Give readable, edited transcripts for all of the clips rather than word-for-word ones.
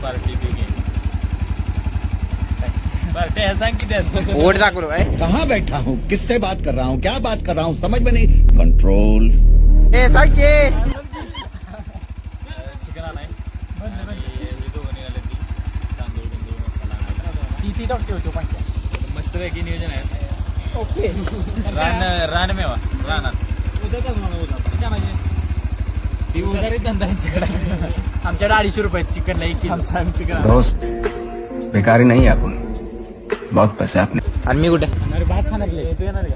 Party party है सांग किती वोट दाखव भाई. कहाँ बैठा हूँ, किससे बात कर रहा हूँ, क्या बात कर रहा हूँ, समझ में नहीं. कंट्रोल. ए सांग की. चिकन आणाय दोघं निघाले ती तांदूळ बिंदूळ मसाला ती टाकते होतो पण मस्तपैकी नियोजन आहे. ओके. रानमेवा रानात उद्या ती उधारी धंदा आमच्याकडे 250 रुपये चिकनला 1 किलो. चिकन दोस्त बेकारी नहीं है अपन, बहुत पैसे आपने. आणि मी कुठे. अरे भात खाणार तू येणार का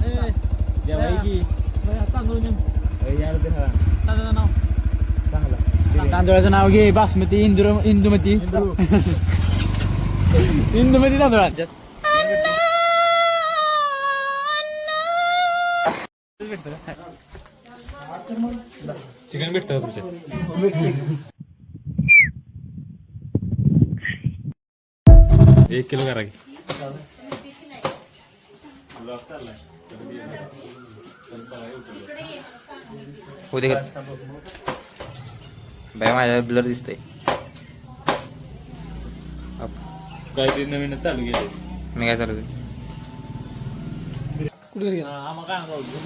जेवाई की तांदूळ नेम तांदूळ नाव चांगला तांदूळाचं नाव घे बासमती इंदुमती इंदुमती तांदूळाच्यात चिकन भेटतं तुमच्या 1 किलो करा की होते का बाय माझ्या ब्लर दिसतंय. काय ते नवीन चालू केलं मी काय चालू कुठे आम्हाला काय आवडलं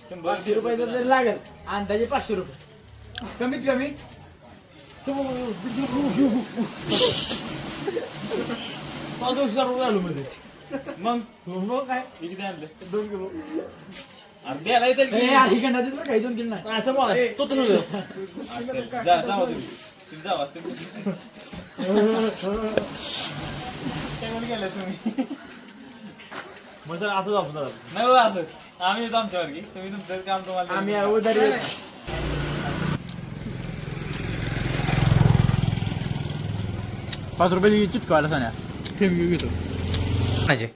₹100 जर लागेल अंदाजे 500 रुपये कमीत कमी. आलो मध्ये मग काय किती आणलं 2 किलो अर्धे आला काही 2 किलो नाही असं बोला तो जावा गेला तुम्ही मग असं जाऊ नाही असं आम्ही येतो आमच्यावरती तुम्ही तुमचं काम तुम्हाला आम्ही उधारी ₹5 चिपकायला सांगा ठेवी घेतो माझे.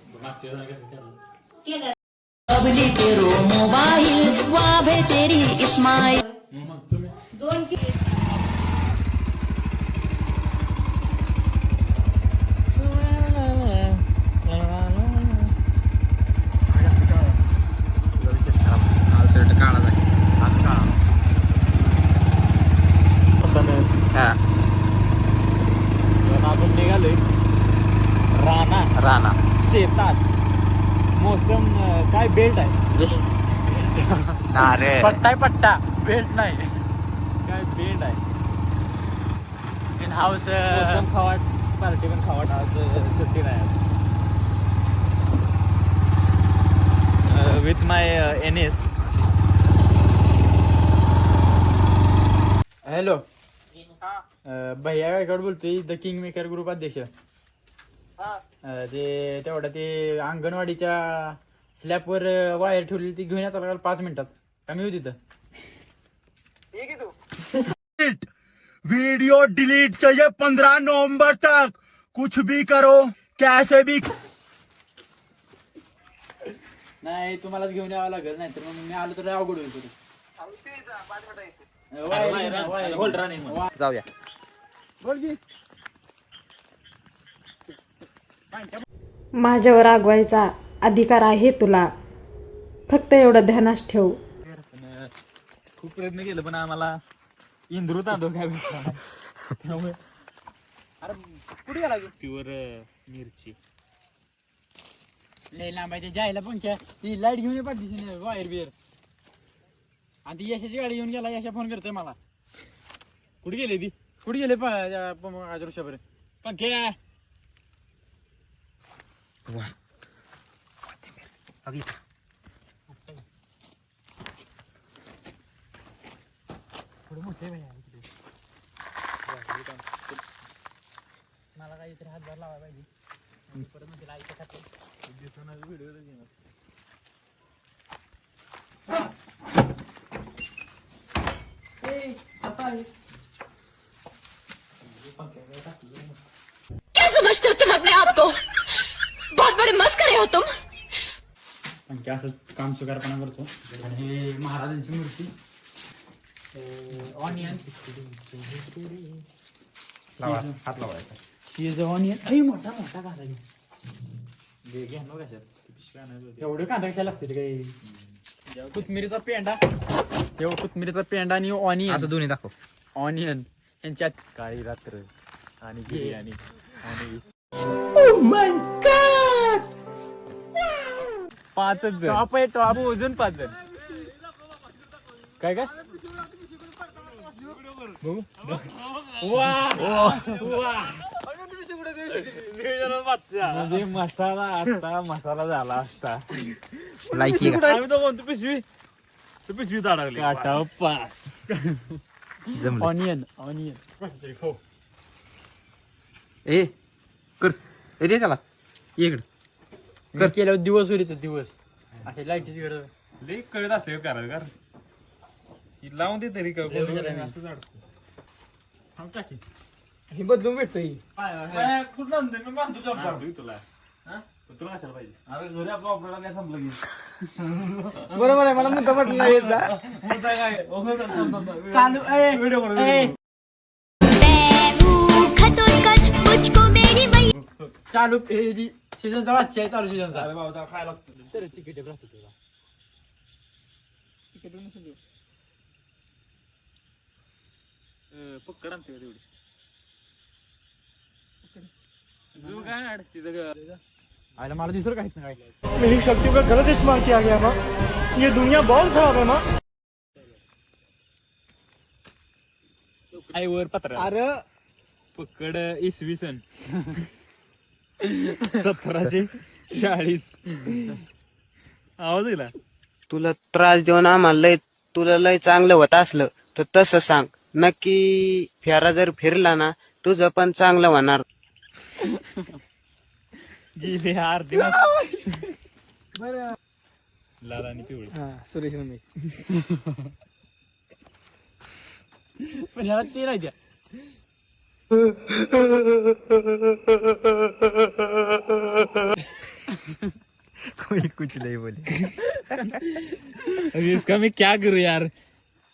आपण निघालोय राणा शेतात. मोसम काय बेल्ट आहे पट्टा बेल्ट नाही काय बेल्ट आहे. इन हाऊस मोसम खावाट पार्टी पण खावाट आज सुट्टी नाही आज विथ माय NS. हॅलो भैया गायकवाड बोलतोय द किंग मेकर ग्रुप अध्यक्ष. ते तेवढं ते अंगणवाडीच्या स्लॅबवर वायर ठेवली ती घेऊन येतात 5 मिनिटात कमी होती तिथं. वीडियो डिलीट चाहिए 15 नवंबर तक. कुछ भी करो कैसे भी. नाही तुम्हालाच घेऊन यावं लागेल नाही तर मग मी आलो तर अवघड होईल. जाऊया. माझ्यावर रागवायचा अधिकार आहे तुला, फक्त एवढं ध्यानात ठेव. खूप प्रयत्न केलं पण आम्हाला इंद्रू तांदूळ काय भेटला त्यामुळे अरे कुठे गेला प्युअर मिरची लय लांबायच्या जायला पण ती लाईट घेऊन पाठीशी वायर बिअर आणि ती यशाची गाडी घेऊन गेला. यशा फोन करतोय मला. कुठे गेली ती कुठे गेले ऋषापर्यंत पंख्या थोडं मोठे भैया इकडे. मला काहीतरी हातभार लावायला पाहिजे. परत म्हणजे लाईट खाते व्हिडिओ क्या समझते हो तुम अपने आप को? बहुत बड़े मस्करे हो तुम. आणखी असं काम सुकारपणा करतो. आणि हे महाराजांची मूर्ती ऑनियन हात लावायचा. ही जो ऑनियन अरे मोठा मोठा कांदा घे नो कशात एवढे कांदा कशाला लागते काही. कोथमिरीचा पेंडा कोथमिरीचा पेंडा आणि ऑनियन असं दोन्ही दाखव. ऑनियन यांच्यात काळी रात्र आणि बिर्याणी आणि 5 जण टॉप आहे टॉप अजून 5 जण काय काय बघू म्हणजे मसाला आता मसाला झाला असता. लायकी का? आम्ही तो म्हणतो पिशवी अडकली काटा पास. जमलं. ऑनियन ऑनियन ए कर ए दे त्याला इकडे कर केल्यावर दिवस होईल दिवस असे लाईटीची गरज लई कळत असते करायला कर लावून दे तरी हे बदलून भेटतो बरोबर आहे मला मुद्दा म्हटलं चालू सीझनचा वाटची आहे चालू सीझनचा खायला लागतो तर तिकीट राहतो तुला तिकीट पक्कड आणते तेवढी जो काय तिथं आयला मला दिसलं काहीच नाही मेरी शक्तियों का गलत इस्तेमाल किया गया माँ. ये दुनिया बहुत खराब है माँ. आई वर पत्र अरे पकड इसवी सन 1740 आवाज येला. तुला त्रास देऊन आम्हाला तुला लय चांगलं होत असलं तर तसं सांग. नक्की फेरा जर फिरला ना तुझं पण चांगलं होणार. गेले अर्धी लाल आणि पिवळी सुरेश पण ह्याला ते नाही द्या. कोई कुछ नहीं बोले. अभी इसका मैं क्या करूं यार.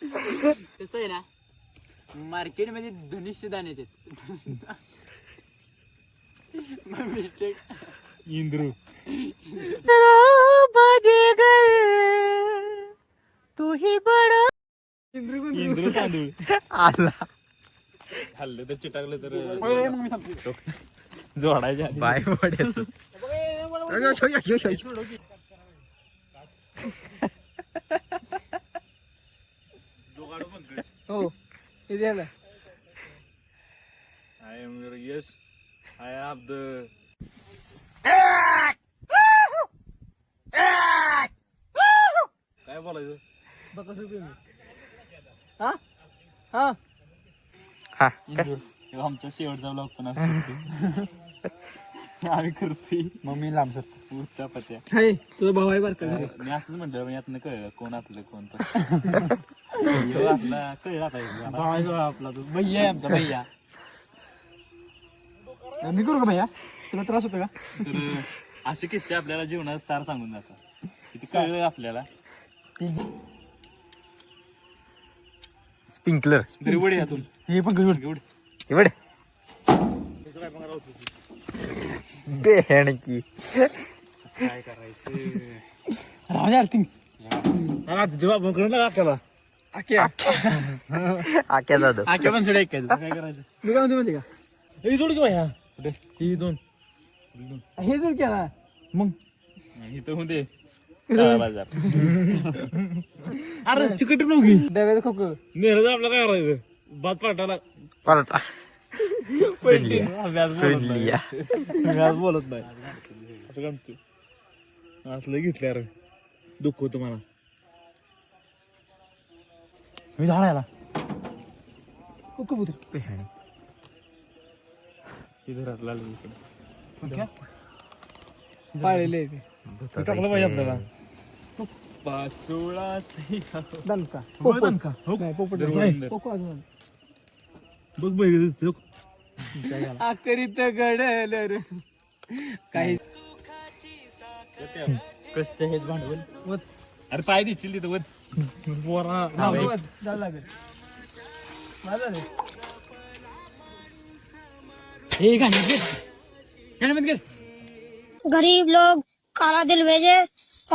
कसं आहे ना मार्केट मध्ये धनुष्य दाणे येतात. इंद्रू तू ही बडा इंद्रू तांदूळ आला हल्लं तर चिटाकलं तर जोडायच्या बाय पडायचं. हो हे द्यायला I am your yes I have the काय बोलायचं हा हा हा आमचा शेवटचा ब्लॉग पण असतो आम्ही करते मम्मी लांब करतो उच्चा पत्या तुझा भाऊ आहे बरं का मी असंच म्हटलं यातनं कळलं कोण आपलं कोण आपला कळलं आता आपला तो भैया आहे आमचा भैया. मी करू का भैया तुला त्रास होतो का. तर असे किस्से आपल्याला जीवनात सार सांगून जातात किती कळलं आपल्याला. स्प्रिंकलर तरी वडे यातून हे पण घेऊन घेऊन एवढे बेहण की काय करायचं राजा आक्या जाधव आख्या पण सोडा काय करायचं मी काय म्हणते माहिती का हे जोड की भैया ही दोन हे जोड केला मग इथं होते बाजार अरे चिकट नव्हती डब्यात खोक नेहमी आपलं काय करायचं भात पाटाला पलटा व्याज बोलत नाही असं कामतो असलं घेतल्यावर दुःख होतं मला मी झाडायला पाळलेले टाकलं पाहिजे आपल्याला पाचोळा दणका दणका. हो. बघ बघ आकरीत घडल रे काही कष्ट हेच भांडवल. अरे पाय देशील तिथं वर. हे गाणं घे. गाणं बंद कर. गरीब लोग काला दिल भेजे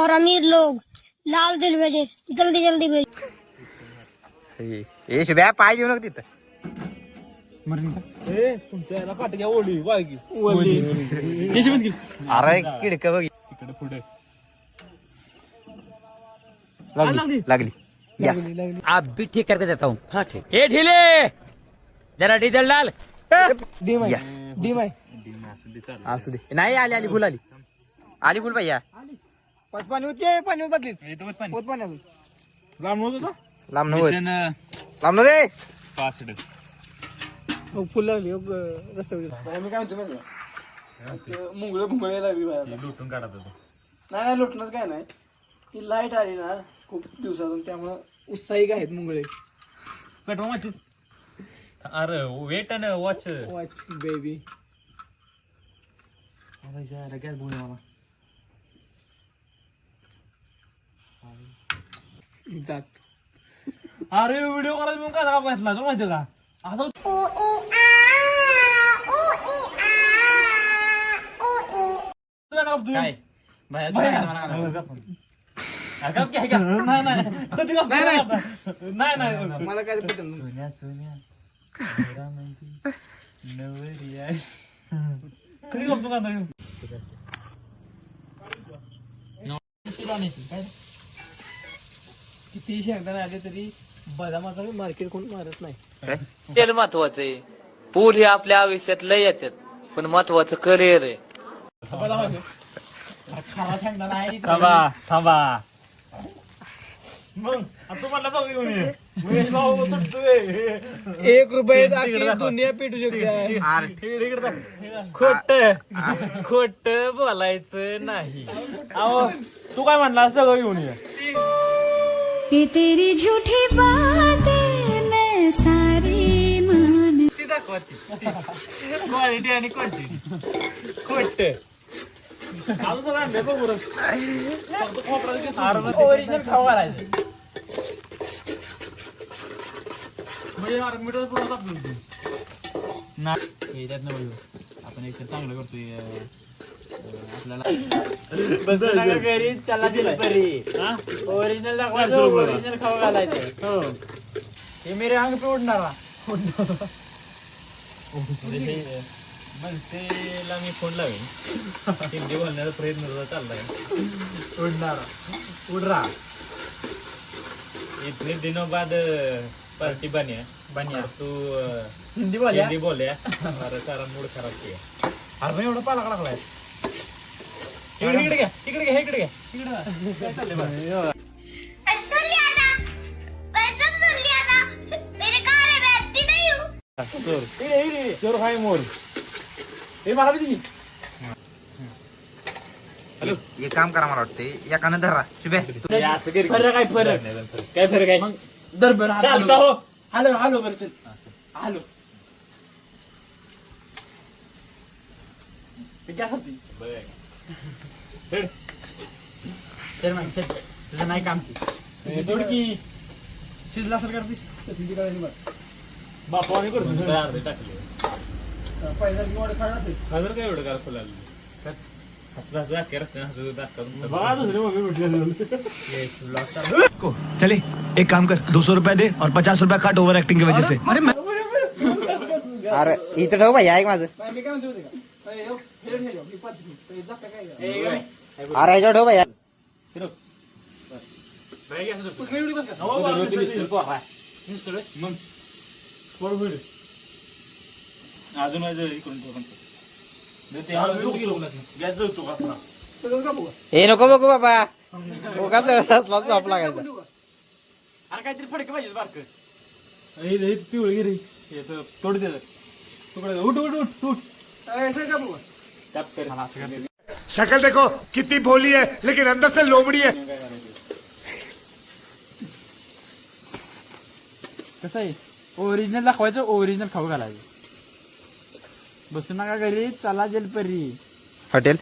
और अमीर लोग लाल दिल भेजे, जल्दी जल्दी भेजे. हे शुभ्या पाय देऊ नका तिथं. तुमच्या याला पाठी ओढी वाळगी हे बंद कर. अरे किडक बघ तिकडे पुढे लागली यस. आप भी ठीक करके देता हूँ. हाँ ठीक. ए ढीले जरा डीजल डाल. असू दे. नाही आली आली फुल आली फुल भैया. पाणी होते पाणी बदलीत होत पाणी लांब होत होता लांब मिशन लांब रे पासड. फुल लागली रस्त्यावर. मी काय म्हणतो मुंगळ भुंगळ लागली बाहेर. लुटून काढत होतो. नाही लुटणंच काय नाही ती लाईट आली ना खूप दिवसातून त्यामुळं उत्साही आहेत मुंगळे. पेट्रोल वाचीस. अरे weight on watch. Watch baby. Gas बोल मला जात अरे व्हिडिओ करायला मग काय बसला तुला माहिती का आता काय बाहेर नाही मला काय पटत नाही. सोन्या सोन्या नवरिया. कधी करतो का आता किती शेंगदाणे आले तरी बदामाचं मार्केट कोण मारत नाही. तेल महत्वाचं. पूल हे आपल्या आयुष्यात लय येतात पण महत्वाचं करिअर आहे. थांबा थांबा. मग आता मला जाऊ घेऊन ये महेश भाऊ सुटतोय. 1 रुपयात आखी दुनिया पेटू शकते. खोट बोलायचं नाही. अहो तू काय म्हणला सगळं घेऊन ये. ये तेरी झूठी बातें मैं सारी मान. ती दाखवती क्वालिटी आणि क्वांटिटी. खोट अजून सगळं आणलंय बघ बरं. फक्त खोबराचं ओरिजिनल खाऊ घालायचं. म्हणजे मीटर पुढं आपलं नाही त्यात नाही. आपण एक चांगलं करतोय. आपल्याला बसनगर घरी चला दिलं परी. ओरिजिनल दाखवायचं. ओरिजिनल खाऊ घालायचं. हे मेरे अंग पे उडणार. मनसेला मी फोन लावेन. हिंदी बोलण्याचा प्रयत्न चाललाय. उडणार उडरा. इतने दिनों बाद पार्टी बनिया तू हिंदी बोलया. अरे सारा मूड खराब किया. अरे भाई एवढा पाला लागलाय. इकडे घ्या इकडे घ्या इकडे घ्या इकडे काय चाललंय बघ. सुन लिया था, मैं सब सुन लिया था. मेरे घर में बैठती नहीं हूँ. चोर हाय मोर. हे मला बी. हॅलो एक काम करा मला वाटते एकानं धरा शुभ्या. फरक काय फरक आहे. मग दर बरं चालता हो. हॅलो बरं चल हॅलो. काय करते चल मग चल. तुझं नाही काम ती थोडकी शिजला असेल करतीस. बापाने करतो अर्धे टाकले. पहिला एवढं खाणार असेल. हजार काय एवढं काय फुलाली हसला हसला अख्या रस्त्याने हसत दाखवून बघा दुसरी मम्मी भेटली. चले एक काम कर 200 रुपया दे और 50 रुपया काट ओवर एक्टिंग की वजह से. अरे इथं ठेव भाई ऐक माझं. मी काय म्हणतो का अरे ह्याच्यावर ठेव भाई. अजून इकडून हे नको बघू बाबा. उगाच झोप लागायचा. अरे काहीतरी फडक पाहिजे बारक. पिवळी गिरी तोड दे तुकडा उठ उठ उठ उठ शक्ल देखो कितनी भोली है लेकिन अंदर से लोमड़ी है. कसं आहे ओरिजिनल दाखवायचं ओरिजिनल खाऊ घालायचं. बसू नका घरी चला जलपरी हॉटेल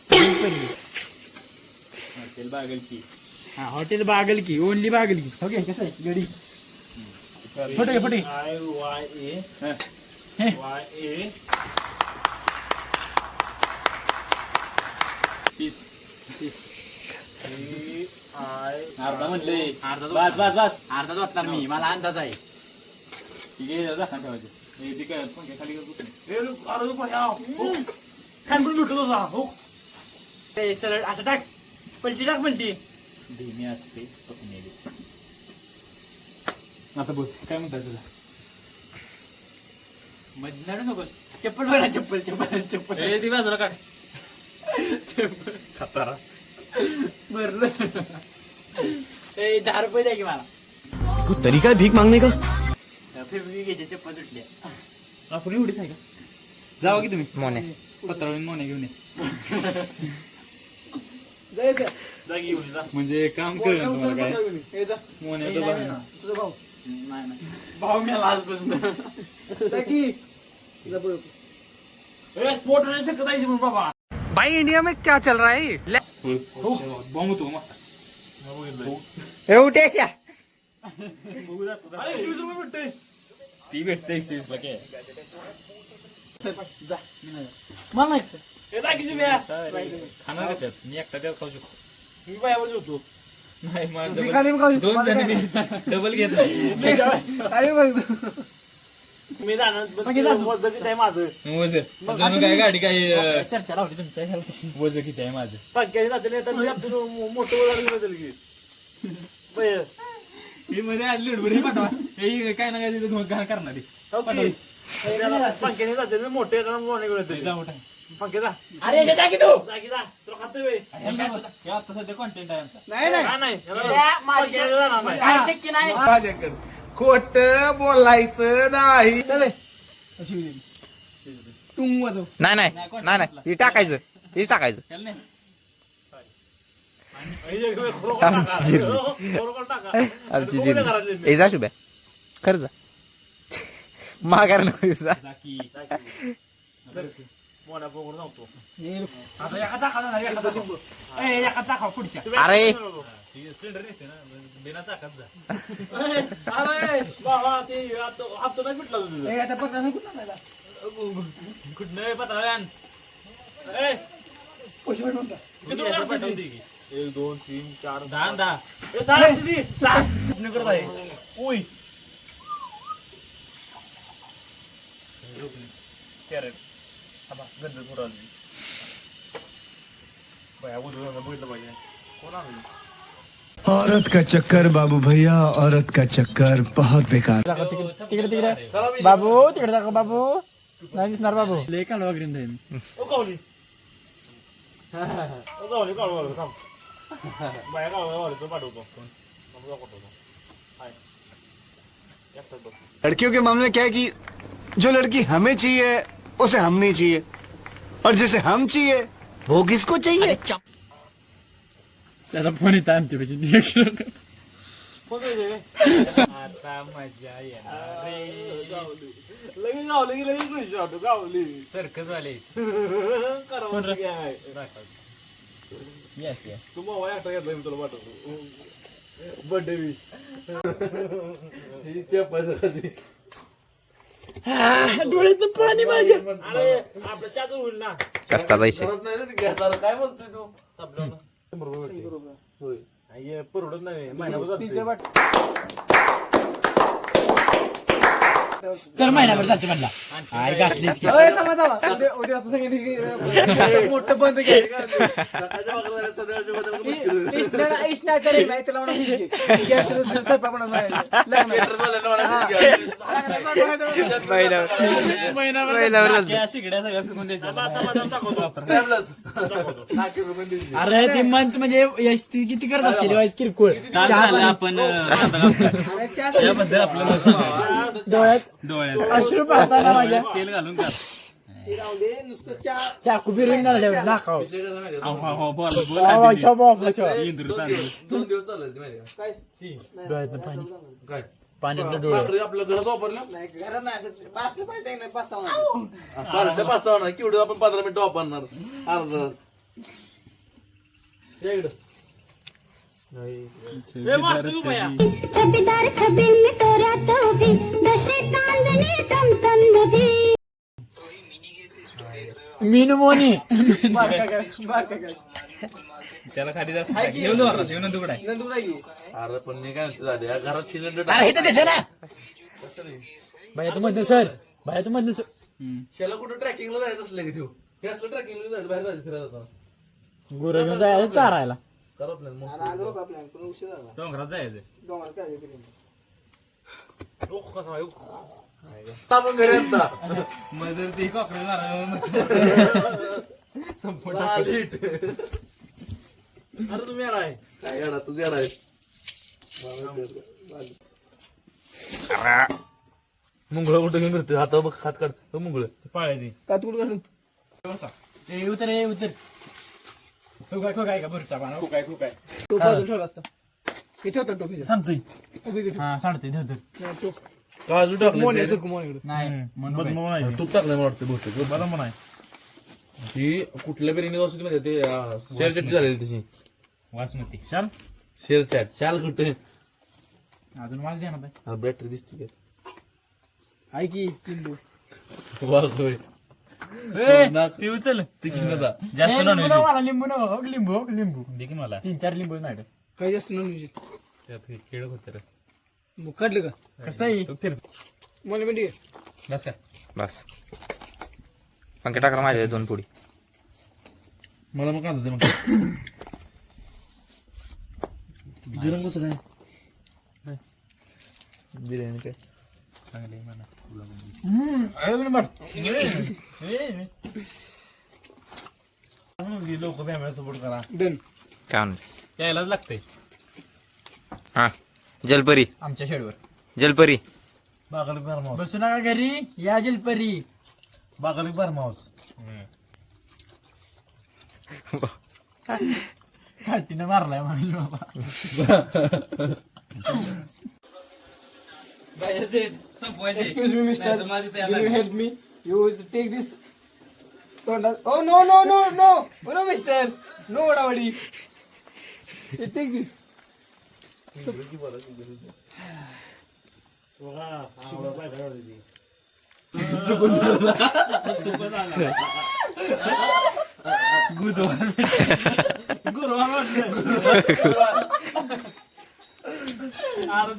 जलपरी बागल की हा हॉटेल बागल की ओनली बागल की. ओके कसं आहे गडी फटे फटे YA पीस अर्धा म्हणले बस बस बस अर्धाच वाटणार मी मला अंदाज आहे. ठीक आहे जा ठेवायचे हे काय पंखे खाली सरळ असं टाक पलटी टाक पलटी धीमे असते पत्नी आता बोल काय म्हणतात तुला मध्ये लढू नकोस. चप्पल बघा चप्पल चप्पल चप्पल ए ती बाजूला काढ खतारा भरलं. 10 रुपये द्या की मला. कुछ तरीका है भीख मांगने का. फेब्रुवारी घ्यायचे चप्पल तुटल्या. आपण एवढीच आहे का जावा की तुम्ही मोने पत्रावळी मोने घेऊन ये जायचं जा घेऊन जा म्हणजे काम कर तुम्हाला काय मोने तो बघ. तुझा भाऊ नाही नाही भाऊ मेला आजपासून स्पोर्ट नाही शकत आहे बाबा. भाई इंडिया में क्या चल रहा है. बॉम्ब होतो मग उठ्याच्या ती भेटते 120 ला काय मला खाणार कशात मी एकटा त्यात खाऊ शकतो मी बायावर होतो. नाही मला मी खाली खाऊ शकतो. दोन जण मी डबल घेत नाही मी जाणार किती आहे माझं वजन काय गाडी काय चर्चा लावली तुमच्या वजन किती आहे माझं मोठं बदल की मी मध्ये आली लुडबुडी पाठवा हे काय ना काय तिथं घाण करणार पंख्याने जाते मोठे जा मोठा अरे जा की तू जागी जा तुला खातोय आता सध्या कॉन्टेंट आहे आमचा नाही काय शक्य नाही. खोट बोलायचं नाही. नाही नाही नाही हे टाकायचं हे टाकायचं. त्याला नाही आमची जिल्हा हे जा शुभ्या खरं जा माघार नको जा. जा की अरे सिलेंडर येते ना बिना चाकात जा कुठं पत्रा 1 2 3 4 10 करत आहे कॅरेट गंध पुरवली बघितलं पाहिजे कोण आलं औरत का चक्कर बाबू भैया औरत का चक्कर बहुत बेकार. तिकडे तिकडे बाबू तिकडे दाखव बाबू नाही दिसणार बाबू लय कालवा ग्रीन जाईल. लड़कियों के मामले में क्या है कि जो लड़की हमें चाहिए उसे हम नहीं चाहिए और जिसे हम चाहिए वो किसको चाहिए. त्याचा फोन येत आमच्या पैसे आता मजा येणार लगेच सर्कस वाले येस येस डोळ्यात पाणी माझ्या कष्टाचा पैसे परवडत नाही कर महिनाभर चालते म्हणला आई घातलीच की मोठं बंद अरे ती मंथ म्हणजे यश ती किती करत असते किरकोळ आपण याबद्दल आपल्याला डोळ्यात अश्रू पाहताना माझ्या तेल घालून कर. चाकू बिरून नाकाव डोळ्यात पाणी पाण्यातलं डोळं आपल्या घरात वापरलं केवढं आपण 15 मिनिटं वापरणार अर्धा तास. या इकडं. छबीदार छबीन तोरा तोबी दशे चांदणी टमटम नदी मिनमोनी त्याला खाली जास्त येऊन नंदू कुठे अरे पण मी काय म्हणतो दादा, या घरात सिलेंडर बाया तू म्हणतो सर बाया तू म्हणतो सर त्याला कुठं ट्रॅकिंगला जायचं असलं की ठेव हे असलं ट्रॅकिंगला जायचं बाहेर जायचं फिरायला जाताना. गुरं घेऊन जायचं चारायला करा प्लॅन मस्त. डोंगरात जायचं. आपण घरी आणता मदर ते कॉकरेज लीट. अरे तुम्ही येणार आहे काय येणार तुझी येणार आहे मुंगळ कुठं घेऊन करते हाता बघ खात काढ मुंगळ पाळायची. ए उतर ए उतर काय का बरं टाका काय तो बाजूला ठेवला असता इथे होता टोपी सांगतोय हा सांगते धर काजू टाकले नाही म्हणून तूप टाकलं मला वाटतं बहुतेक मला म्हणा ही कुठल्या बिर्याणी वाजवते माहिती ते शेअर चॅट झालेली त्याची वासमती शाल शेअर चॅट शाल कुठे अजून वाज द्या ना बॅटरी दिसते का आहे की लिंबू वाजतोय ती उचल तीक्ष्णता जास्त नॉनव्हेज मला लिंबू नको लिंबू दे की मला 3-4 लिंबू नाही काही जास्त नॉनव्हेज त्यात खेळ होते रे काढलं का कसं आहे तू फिर मला माहिती बस काय बस पंखे टाकला माझ्या 2 पुडी मला मग काय मग गरम कसं काय बिर्याणी काय चांगली आहे म्हणा. लोक फॅमिली सपोर्ट करा डन काय म्हणते यायलाच लागतंय. हा जलपरी आमच्या शेडवर जलपरी बागाली फार्म हाऊस बसू नका घरी या जलपरी बागाली फार्म हाऊस काठीनं मारलाय म्हणून बाबा excuse me mister you help me you take this तोंडात oh no no no no no mister no वडावडी टेक दिस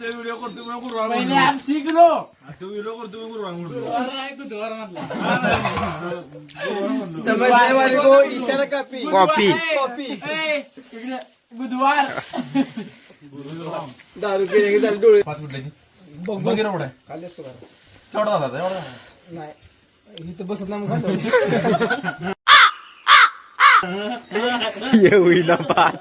व्हिडिओ करतो गुरुवार पहिले आप सीख लो व्हिडिओ करतो गुरुवार समझने वाले को इशारा काफी कॉपी कॉपी इकडे बुधवार दारू पिण्याचे चाल डोळे 5 कुठल्याची बघ एवढा खाली असतो का तेवढा झाला एवढा नाही इथं बसत नाही मग खातो येऊन पाच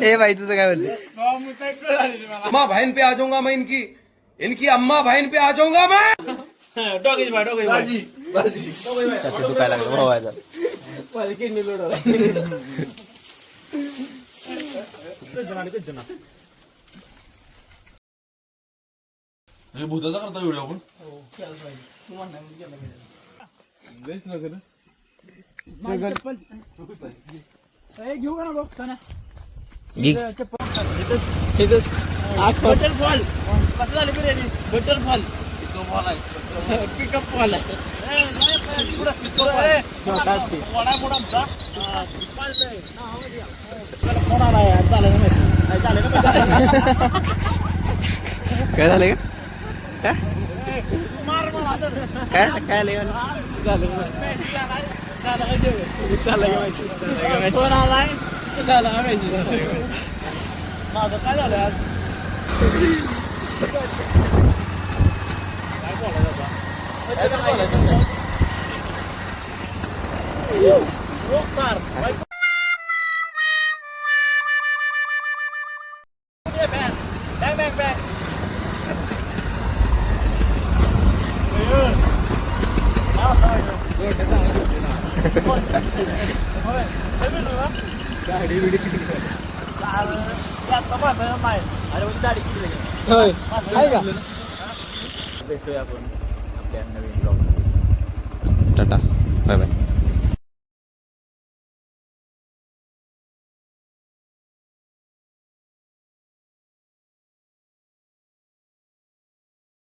ए भाई तुझं काय म्हणते अम्मा बहन पे आ जाऊंगा मैं इनकी अम्मा बहन पे आ जाऊंगा मैं बाजी दुखायला लागलं भावायचा माझी किडनी लोड भूताचा करता व्हिडिओ आपण घेऊ का ना बघ का ना आसपास बटरफॉल कसं झालं बिर्याणी बटरफॉल पिकअप फॉल फोन आला यार चालेल ना चालेल काय झालं का मार मला काय काय आलं फोन आलाय झाला मेसेज माझं काय झालं आज होय आहे का भेटूया आपण आपल्या नवीन ब्लॉग. Tata bye bye.